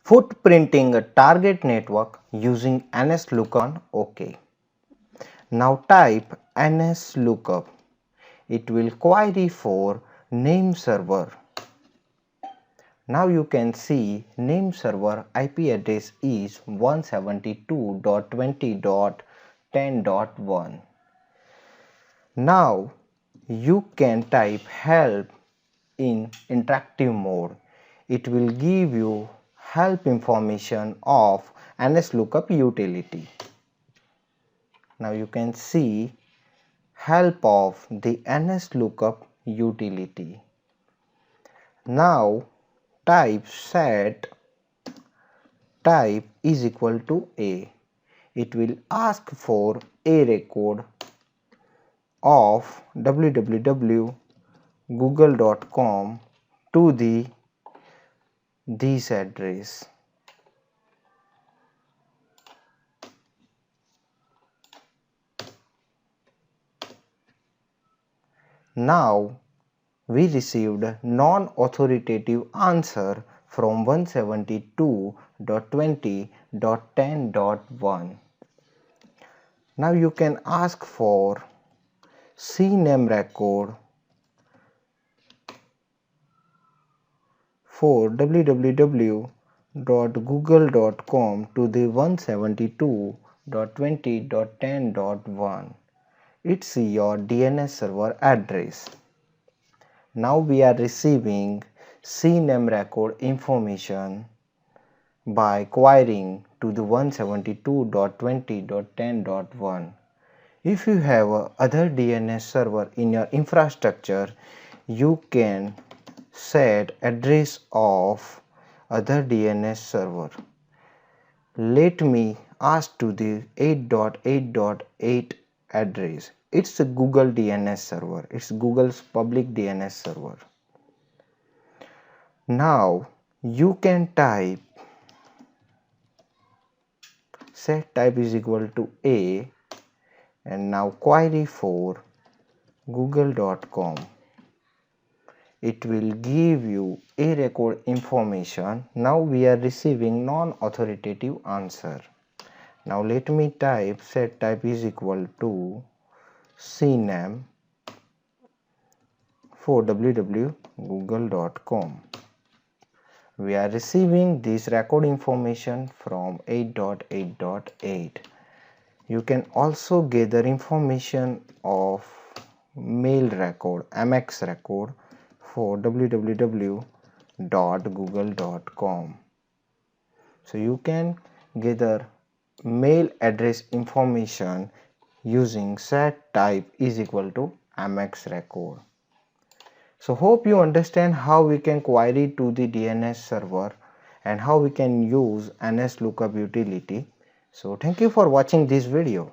Footprinting a target network using nslookup. OK. Now type nslookup. It will query for name server. Now you can see name server IP address is 172.20.10.1. Now you can type help in interactive mode. It will give you help information of nslookup utility. Now you can see help of the nslookup utility. Now type set type is equal to A. It will ask for a record of www.google.com to this address. Now we received non-authoritative answer from 172.20.10.1. Now you can ask for CNAME record for www.google.com to the 172.20.10.1. It's your DNS server address. Now we are receiving CNAME record information by querying to the 172.20.10.1. If you have other DNS server in your infrastructure, you can set address of other DNS server. Let me ask to the 8.8.8 address. It's a Google DNS server. It's Google's public DNS server. Now you can type set type is equal to A and now query for google.com. It will give you a record information. Now we are receiving non-authoritative answer. Now let me type set type is equal to CNAME for www.google.com. We are receiving this record information from 8.8.8. You can also gather information of mail record, MX record for www.google.com. So you can gather mail address information using set type is equal to MX record. So hope you understand how we can query to the DNS server and how we can use nslookup utility. So thank you for watching this video.